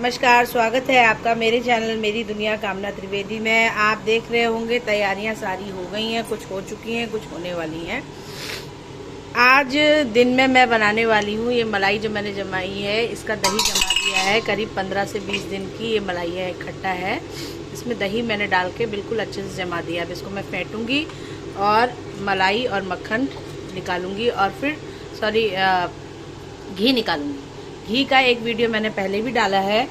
नमस्कार, स्वागत है आपका मेरे चैनल मेरी दुनिया कामना त्रिवेदी में। आप देख रहे होंगे तैयारियां सारी हो गई हैं, कुछ हो चुकी हैं, कुछ होने वाली हैं। आज दिन में मैं बनाने वाली हूँ ये मलाई जो मैंने जमाई है, इसका दही जमा दिया है। करीब 15 से 20 दिन की ये मलाई है, इकट्ठा है। इसमें दही मैंने डाल के बिल्कुल अच्छे से जमा दिया। अब इसको मैं फेंटूँगी और मलाई और मक्खन निकालूँगी और फिर घी निकालूँगी। घी का एक वीडियो मैंने पहले भी डाला है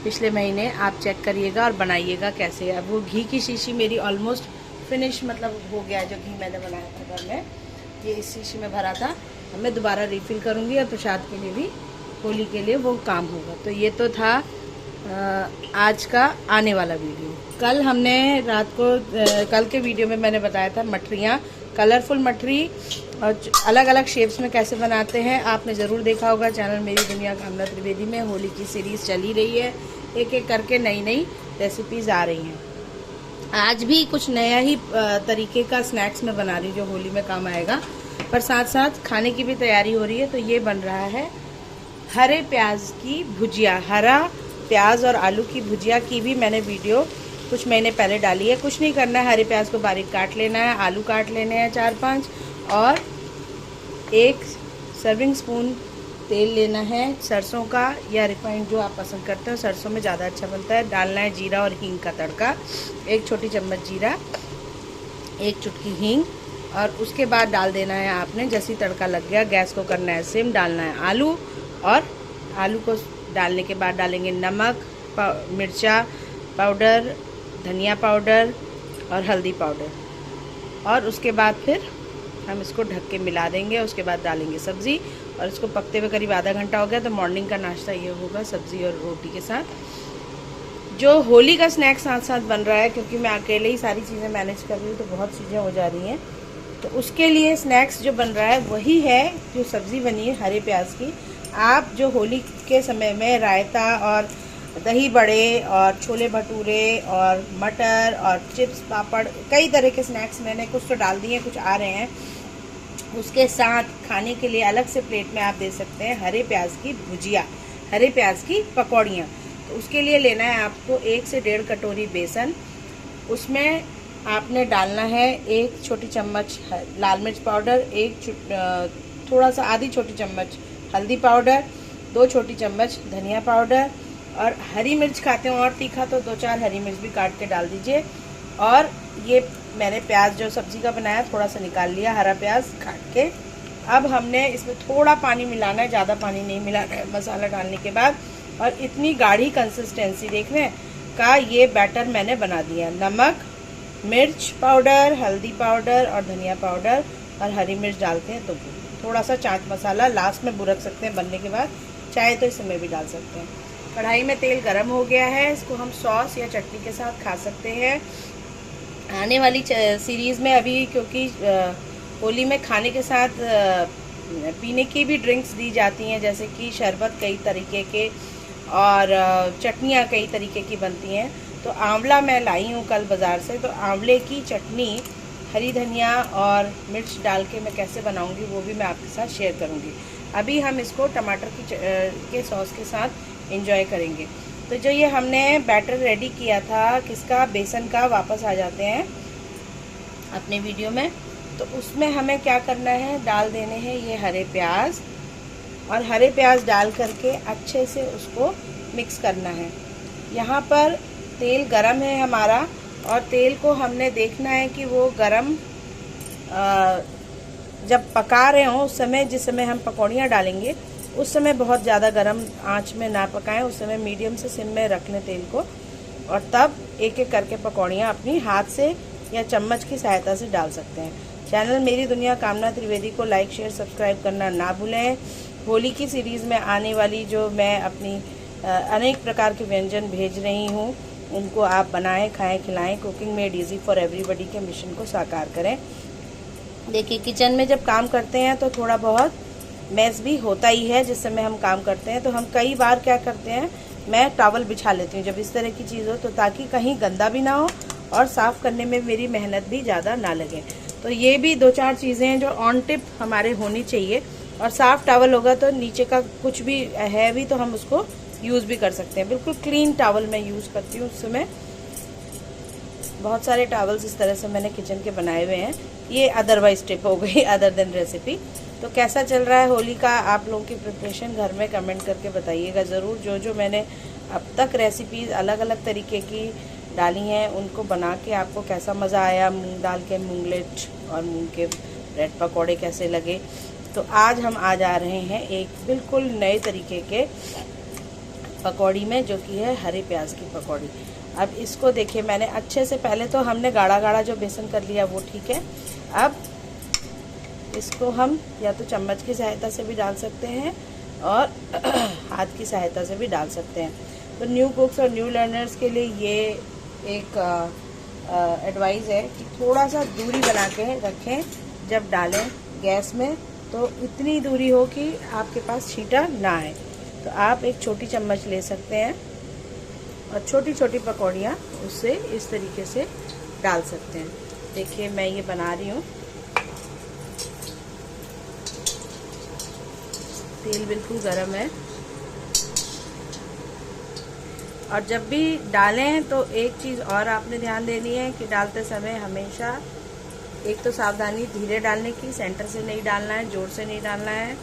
पिछले महीने, आप चेक करिएगा और बनाइएगा कैसे। अब वो घी की शीशी मेरी ऑलमोस्ट फिनिश मतलब हो गया। जो घी मैंने बनाया था घर में, ये इस शीशी में भरा था। अब मैं दोबारा रिफ़िल करूँगी और प्रसाद के लिए भी, होली के लिए वो काम होगा। तो ये तो था आज का आने वाला वीडियो। कल हमने रात को कल के वीडियो में मैंने बताया था मठरियाँ, कलरफुल मठरी और अलग अलग शेप्स में कैसे बनाते हैं, आपने ज़रूर देखा होगा चैनल मेरी दुनिया कामना त्रिवेदी में। होली की सीरीज़ चली रही है, एक एक करके नई नई रेसिपीज़ आ रही हैं। आज भी कुछ नया ही तरीके का स्नैक्स में बना रही हूँ जो होली में काम आएगा, पर साथ साथ खाने की भी तैयारी हो रही है। तो ये बन रहा है हरे प्याज की भुजिया। हरा प्याज और आलू की भुजिया की भी मैंने वीडियो कुछ महीने पहले डाली है। कुछ नहीं करना है, हरे प्याज को बारीक काट लेना है, आलू काट लेने हैं 4-5 और 1 सर्विंग स्पून तेल लेना है सरसों का या रिफाइंड, जो आप पसंद करते हो। सरसों में ज़्यादा अच्छा बनता है। डालना है जीरा और हींग का तड़का, 1 छोटी चम्मच जीरा, 1 चुटकी हींग। और उसके बाद डाल देना है आपने, जैसे ही तड़का लग गया गैस को करना है सिम। डालना है आलू और आलू को डालने के बाद डालेंगे नमक, मिर्चा पाउडर, धनिया पाउडर और हल्दी पाउडर। और उसके बाद फिर हम इसको ढक के मिला देंगे। उसके बाद डालेंगे सब्ज़ी और इसको पकते हुए करीब आधा घंटा हो गया। तो मॉर्निंग का नाश्ता ये होगा सब्ज़ी और रोटी के साथ। जो होली का स्नैक्स साथ साथ बन रहा है, क्योंकि मैं अकेले ही सारी चीज़ें मैनेज कर रही हूँ तो बहुत चीज़ें हो जा रही हैं। तो उसके लिए स्नैक्स जो बन रहा है वही है जो सब्ज़ी बनी है हरे प्याज की। आप जो होली के समय में रायता और दही बड़े और छोले भटूरे और मटर और चिप्स पापड़, कई तरह के स्नैक्स मैंने कुछ तो डाल दिए, कुछ आ रहे हैं। उसके साथ खाने के लिए अलग से प्लेट में आप दे सकते हैं हरे प्याज की भुजिया, हरे प्याज की पकौड़ियाँ। तो उसके लिए लेना है आपको 1 से 1.5 कटोरी बेसन। उसमें आपने डालना है 1 छोटी चम्मच लाल मिर्च पाउडर, थोड़ा सा आधी छोटी चम्मच हल्दी पाउडर, 2 छोटी चम्मच धनिया पाउडर। और हरी मिर्च खाते हो और तीखा तो 2-4 हरी मिर्च भी काट के डाल दीजिए। और ये मैंने प्याज जो सब्ज़ी का बनाया थोड़ा सा निकाल लिया, हरा प्याज काट के। अब हमने इसमें थोड़ा पानी मिलाना है, ज़्यादा पानी नहीं मिलाना है मसाला डालने के बाद। और इतनी गाढ़ी कंसिस्टेंसी देखने का ये बैटर मैंने बना दिया। नमक, मिर्च पाउडर, हल्दी पाउडर और धनिया पाउडर और हरी मिर्च डालते हैं तो थोड़ा सा चाट मसाला लास्ट में बुरक सकते हैं बनने के बाद, चाहे तो इसमें भी डाल सकते हैं। कढ़ाई में तेल गरम हो गया है, इसको हम सॉस या चटनी के साथ खा सकते हैं। आने वाली सीरीज़ में अभी, क्योंकि होली में खाने के साथ पीने की भी ड्रिंक्स दी जाती हैं, जैसे कि शरबत कई तरीके के और चटनियाँ कई तरीके की बनती हैं। तो आंवला मैं लाई हूँ कल बाज़ार से, तो आंवले की चटनी हरी धनिया और मिर्च डाल के मैं कैसे बनाऊँगी वो भी मैं आपके साथ शेयर करूँगी। अभी हम इसको टमाटर के सॉस के साथ एंजॉय करेंगे। तो जो ये हमने बैटर रेडी किया था किसका, बेसन का, वापस आ जाते हैं अपने वीडियो में। तो उसमें हमें क्या करना है, डाल देने हैं ये हरे प्याज। और हरे प्याज डाल करके अच्छे से उसको मिक्स करना है। यहाँ पर तेल गरम है हमारा और तेल को हमने देखना है कि वो गरम जब पका रहे हों उस समय, जिस समय हम पकौड़ियाँ डालेंगे उस समय बहुत ज़्यादा गरम आंच में ना पकाएं, उस समय मीडियम से सिम में रख लें तेल को। और तब एक एक करके पकौड़ियाँ अपनी हाथ से या चम्मच की सहायता से डाल सकते हैं। चैनल मेरी दुनिया कामना त्रिवेदी को लाइक शेयर सब्सक्राइब करना ना भूलें। होली की सीरीज़ में आने वाली जो मैं अपनी अनेक प्रकार के व्यंजन भेज रही हूँ, उनको आप बनाएं, खाएं, खिलाएं। Cooking made easy for everybody के मिशन को साकार करें। देखिए, किचन में जब काम करते हैं तो थोड़ा बहुत मैस भी होता ही है जिस समय हम काम करते हैं। तो हम कई बार क्या करते हैं, मैं टॉवल बिछा लेती हूँ जब इस तरह की चीज़ हो, तो ताकि कहीं गंदा भी ना हो और साफ़ करने में मेरी मेहनत भी ज़्यादा ना लगे। तो ये भी 2-4 चीज़ें हैं जो ऑन टिप हमारे होनी चाहिए। और साफ़ टॉवल होगा तो नीचे का कुछ भी है भी तो हम उसको यूज़ भी कर सकते हैं। बिल्कुल क्लीन टॉवल मैं यूज़ करती हूँ। उस समय बहुत सारे टॉवल्स इस तरह से मैंने किचन के बनाए हुए हैं। ये अदरवाइज टिप हो गई अदर देन रेसिपी। तो कैसा चल रहा है होली का आप लोगों की प्रिपरेशन, घर में कमेंट करके बताइएगा ज़रूर। जो मैंने अब तक रेसिपीज़ अलग अलग तरीके की डाली हैं उनको बना के आपको कैसा मज़ा आया, मूंग दाल के मूंगलेट और मूंग के ब्रेड पकौड़े कैसे लगे। तो आज हम आ जा रहे हैं एक बिल्कुल नए तरीके के पकौड़ी में, जो कि है हरे प्याज की पकौड़ी। अब इसको देखिए, मैंने अच्छे से, पहले तो हमने गाढ़ा गाढ़ा जो बेसन कर लिया वो ठीक है। अब इसको हम या तो चम्मच की सहायता से भी डाल सकते हैं और हाथ की सहायता से भी डाल सकते हैं। तो न्यू कुक्स और न्यू लर्नर्स के लिए ये एक एडवाइस है कि थोड़ा सा दूरी बना के रखें जब डालें गैस में, तो इतनी दूरी हो कि आपके पास छींटा ना आए। तो आप एक छोटी चम्मच ले सकते हैं और छोटी छोटी पकौड़ियाँ उससे इस तरीके से डाल सकते हैं। देखिए मैं ये बना रही हूँ। तेल बिल्कुल गर्म है और जब भी डालें तो एक चीज़ और आपने ध्यान देनी है कि डालते समय हमेशा एक तो सावधानी धीरे डालने की, सेंटर से नहीं डालना है, जोर से नहीं डालना है।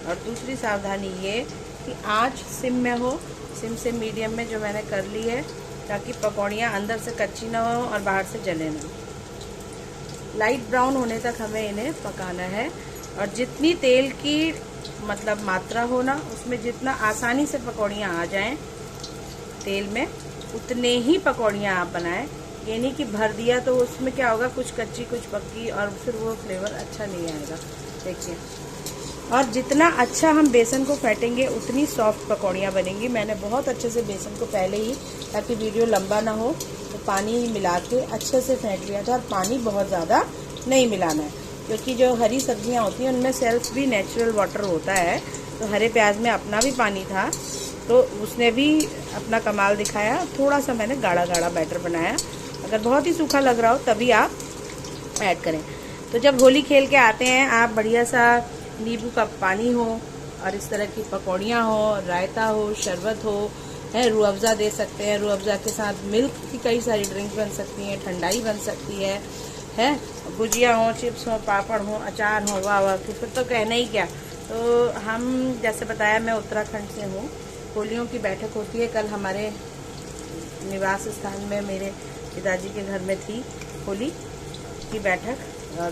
और दूसरी सावधानी ये कि आंच सिम में हो, सिम से मीडियम में जो मैंने कर ली है, ताकि पकौड़ियाँ अंदर से कच्ची ना हो और बाहर से जले ना। लाइट ब्राउन होने तक हमें इन्हें पकाना है और जितनी तेल की मतलब मात्रा हो ना, उसमें जितना आसानी से पकौड़ियाँ आ जाएं तेल में, उतने ही पकौड़ियाँ आप बनाएं। ये नहीं कि भर दिया तो उसमें क्या होगा, कुछ कच्ची कुछ पक्की, और फिर वो फ्लेवर अच्छा नहीं आएगा। देखिए, और जितना अच्छा हम बेसन को फेंटेंगे उतनी सॉफ्ट पकौड़ियाँ बनेंगी। मैंने बहुत अच्छे से बेसन को पहले ही, ताकि वीडियो लंबा ना हो, तो पानी मिला के अच्छे से फेंट लिया था। और पानी बहुत ज़्यादा नहीं मिलाना है, क्योंकि जो हरी सब्जियां होती हैं उनमें सेल्फ भी नेचुरल वाटर होता है। तो हरे प्याज में अपना भी पानी था, तो उसने भी अपना कमाल दिखाया। थोड़ा सा मैंने गाढ़ा गाढ़ा बैटर बनाया। अगर बहुत ही सूखा लग रहा हो तभी आप ऐड करें। तो जब होली खेल के आते हैं आप, बढ़िया सा नींबू का पानी हो और इस तरह की पकौड़ियाँ हो, रायता हो, शरबत हो, है रूह अफ़ज़ा दे सकते हैं। रूह अफ़ज़ा के साथ मिल्क की कई सारी ड्रिंक बन सकती हैं, ठंडाई बन सकती है गुजिया हो, चिप्स हो, पापड़ हो, अचार हो, वाह वाह, फिर तो कहना ही क्या। तो हम, जैसे बताया, मैं उत्तराखंड से हूँ। होलियों की बैठक होती है। कल हमारे निवास स्थान में मेरे पिताजी के घर में थी होली की बैठक।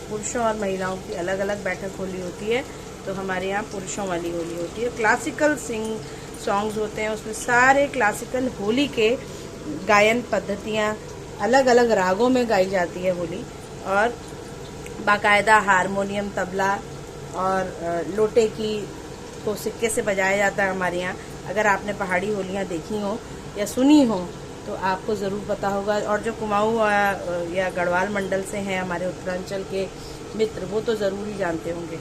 पुरुषों और महिलाओं की अलग अलग बैठक होली होती है। तो हमारे यहाँ पुरुषों वाली होली होती है। क्लासिकल सॉन्ग्स होते हैं, उसमें सारे क्लासिकल होली के गायन पद्धतियाँ अलग अलग रागों में गाई जाती है होली। और बाकायदा हारमोनियम, तबला और लोटे की को सिक्के से बजाया जाता है हमारे यहाँ। अगर आपने पहाड़ी होलियाँ देखी हो या सुनी हो तो आपको ज़रूर पता होगा। और जो कुमाऊँ या गढ़वाल मंडल से हैं हमारे उत्तरांचल के मित्र, वो तो ज़रूर ही जानते होंगे।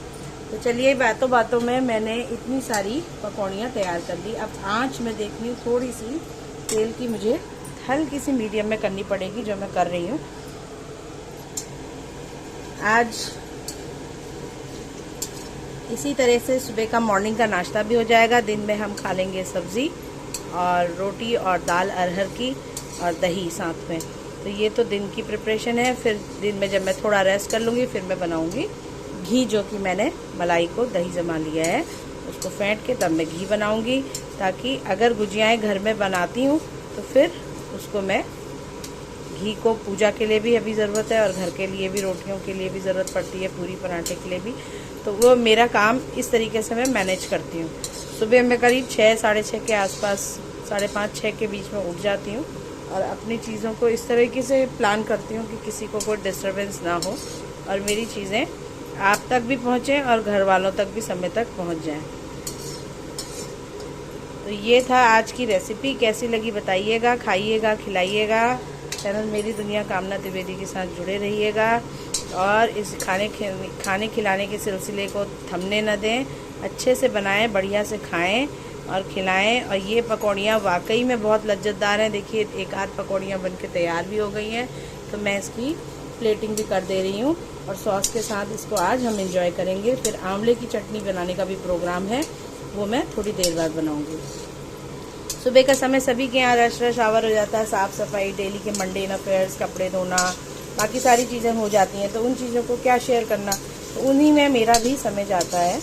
तो चलिए, बातों बातों में मैंने इतनी सारी पकौड़ियाँ तैयार कर ली। अब आँच में देखनी, थोड़ी सी तेल की मुझे हल्की सी मीडियम में करनी पड़ेगी, जो मैं कर रही हूँ। आज इसी तरह से सुबह का मॉर्निंग का नाश्ता भी हो जाएगा। दिन में हम खा लेंगे सब्ज़ी और रोटी और दाल अरहर की और दही साथ में। तो ये तो दिन की प्रिपरेशन है। फिर दिन में जब मैं थोड़ा रेस्ट कर लूँगी, फिर मैं बनाऊँगी घी, जो कि मैंने मलाई को दही जमा लिया है, उसको फेंट के तब मैं घी बनाऊँगी। ताकि अगर गुजियाएँ घर में बनाती हूँ तो फिर उसको मैं घी को पूजा के लिए भी अभी ज़रूरत है और घर के लिए भी, रोटियों के लिए भी ज़रूरत पड़ती है, पूरी पराठे के लिए भी। तो वो मेरा काम इस तरीके से मैं मैनेज करती हूँ। सुबह मैं करीब 6, साढ़े 6 के आसपास, 5:30, 6 के बीच में उठ जाती हूँ और अपनी चीज़ों को इस तरीके से प्लान करती हूँ कि किसी को कोई डिस्टर्बेंस ना हो और मेरी चीज़ें आप तक भी पहुँचें और घर वालों तक भी समय तक पहुँच जाएँ। तो ये था आज की रेसिपी। कैसी लगी बताइएगा, खाइएगा, खिलाइएगा। चैनल मेरी दुनिया कामना द्विवेदी के साथ जुड़े रहिएगा और इस खाने खिलाने के सिलसिले को थमने न दें। अच्छे से बनाएं, बढ़िया से खाएं और खिलाएं। और ये पकौड़ियाँ वाकई में बहुत लज्जतदार हैं। देखिए, एक आध पकौड़ियाँ बनके तैयार भी हो गई हैं। तो मैं इसकी प्लेटिंग भी कर दे रही हूँ और सॉस के साथ इसको आज हम एंजॉय करेंगे। फिर आंवले की चटनी बनाने का भी प्रोग्राम है, वो मैं थोड़ी देर बाद बनाऊँगी। सुबह का समय सभी के यहाँ रश रश आवर हो जाता है, साफ़ सफाई, डेली के मंडेन अफेयर्स, कपड़े धोना, बाकी सारी चीज़ें हो जाती हैं। तो उन चीज़ों को क्या शेयर करना, तो उन्हीं में मेरा भी समय जाता है।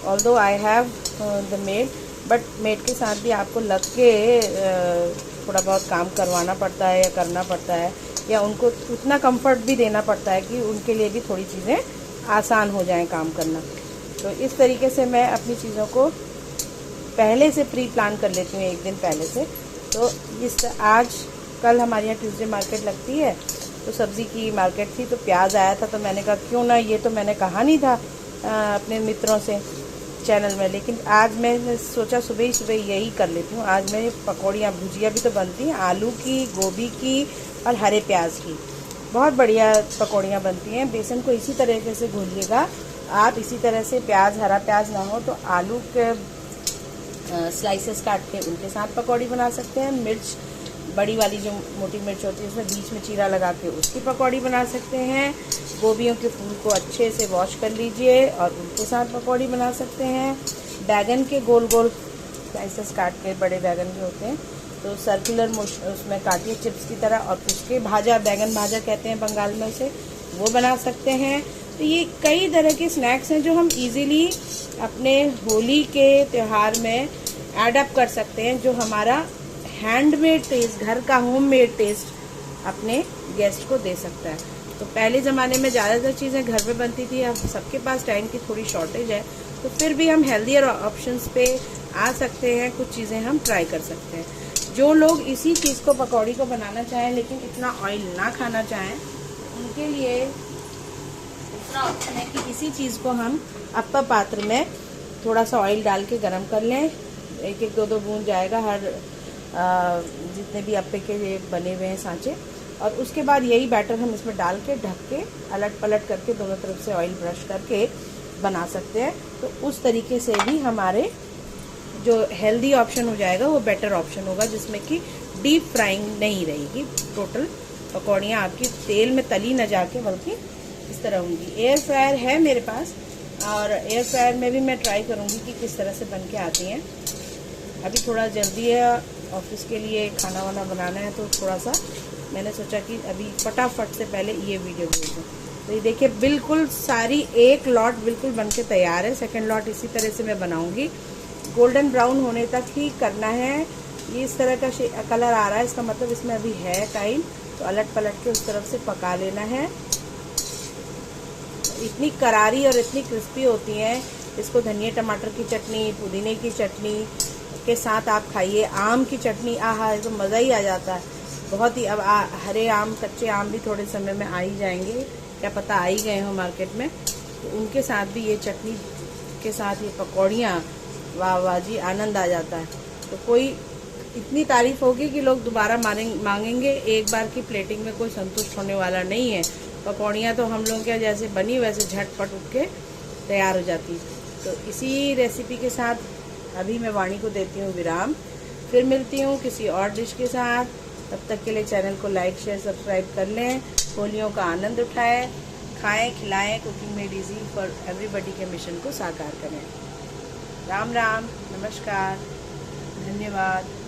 Although I have the made, but made के साथ भी आपको लग के थोड़ा बहुत काम करवाना पड़ता है या करना पड़ता है, या उनको उतना कंफर्ट भी देना पड़ता है कि उनके लिए भी थोड़ी चीज़ें आसान हो जाएं काम करना। तो इस तरीके से मैं अपनी चीज़ों को पहले से प्री प्लान कर लेती हूँ, एक दिन पहले से। तो आज कल हमारे यहाँ ट्यूसडे मार्केट लगती है, तो सब्ज़ी की मार्केट थी, तो प्याज आया था, तो मैंने कहा क्यों ना, ये तो मैंने कहा नहीं था अपने मित्रों से चैनल में, लेकिन आज मैंने सोचा सुबह ही सुबह यही कर लेती हूँ। आज मैं पकौड़ियाँ, भुजिया भी तो बनती हैं, आलू की, गोभी की और हरे प्याज की, बहुत बढ़िया पकौड़ियाँ बनती हैं। बेसन को इसी तरीके से घोलिएगा आप, इसी तरह से प्याज, हरा प्याज ना हो तो आलू के स्लाइसेस काट के उनके साथ पकौड़ी बना सकते हैं। मिर्च बड़ी वाली जो मोटी मिर्च होती है उसमें बीच में चीरा लगा के उसकी पकौड़ी बना सकते हैं। गोभियों के फूल को अच्छे से वॉश कर लीजिए और उनके साथ पकौड़ी बना सकते हैं। बैगन के गोल गोल स्लाइसेस काट के, बड़े बैगन जो होते हैं तो सर्कुलर उसमें काटिए चिप्स की तरह, और उसके भाजा, बैगन भाजा कहते हैं बंगाल में उसे, वो बना सकते हैं। तो ये कई तरह के स्नैक्स हैं जो हम इजीली अपने होली के त्यौहार में ऐड अप कर सकते हैं, जो हमारा हैंडमेड टेस्ट, घर का होममेड टेस्ट अपने गेस्ट को दे सकता है। तो पहले ज़माने में ज़्यादातर चीज़ें घर पे बनती थी, अब सबके पास टाइम की थोड़ी शॉर्टेज है, तो फिर भी हम हेल्दियर ऑप्शंस पे आ सकते हैं, कुछ चीज़ें हम ट्राई कर सकते हैं। जो लोग इसी चीज़ को, पकौड़ी को बनाना चाहें लेकिन इतना ऑयल ना खाना चाहें, उनके लिए दूसरा ऑप्शन है कि इसी चीज़ को हम अप्पा पात्र में थोड़ा सा ऑयल डाल के गरम कर लें, एक एक दो बूंद जाएगा हर जितने भी अप्पे के ये बने हुए हैं सांचे, और उसके बाद यही बैटर हम इसमें डाल के ढक के अलट पलट करके दोनों तरफ से ऑयल ब्रश करके बना सकते हैं। तो उस तरीके से भी हमारे जो हेल्दी ऑप्शन हो जाएगा वो बेटर ऑप्शन होगा, जिसमें कि डीप फ्राइंग नहीं रहेगी। टोटल पकौड़ियाँ आपकी तेल में तली न जाके बल्कि इस तरह होंगी। एयर फ्रायर है मेरे पास, और एयर फ्रायर में भी मैं ट्राई करूँगी कि किस तरह से बन के आती हैं। अभी थोड़ा जल्दी है, ऑफिस के लिए खाना वाना बनाना है, तो थोड़ा सा मैंने सोचा कि अभी फटाफट से पहले ये वीडियो भेज दूँ। तो ये देखिए बिल्कुल सारी एक लॉट बिल्कुल बन के तैयार है। सेकंड लॉट इसी तरह से मैं बनाऊंगी, गोल्डन ब्राउन होने तक ही करना है। ये इस तरह का कलर आ रहा है, इसका मतलब इसमें अभी है टाइम, तो अलट पलट के उस तरफ से पका लेना है। इतनी करारी और इतनी क्रिस्पी होती हैं, इसको धनिया टमाटर की चटनी, पुदीने की चटनी के साथ आप खाइए, आम की चटनी, आहा, तो मज़ा ही आ जाता है बहुत ही। अब हरे आम, कच्चे आम भी थोड़े समय में आ ही जाएंगे, क्या पता आ ही गए हो मार्केट में, तो उनके साथ भी ये चटनी के साथ ये पकौड़ियाँ, वाह वाह जी, आनंद आ जाता है। तो कोई इतनी तारीफ होगी कि लोग दोबारा मांगेंगे। एक बार की प्लेटिंग में कोई संतुष्ट होने वाला नहीं है। पकौड़ियाँ तो हम लोग क्या जैसे बनी वैसे झटपट उठ के तैयार हो जाती। तो इसी रेसिपी के साथ अभी मैं वाणी को देती हूँ विराम, फिर मिलती हूँ किसी और डिश के साथ। तब तक के लिए चैनल को लाइक, शेयर, सब्सक्राइब कर लें। होलियों का आनंद उठाएं, खाएं, खिलाएं, cooking made easy for everybody के मिशन को साकार करें। राम राम, नमस्कार, धन्यवाद।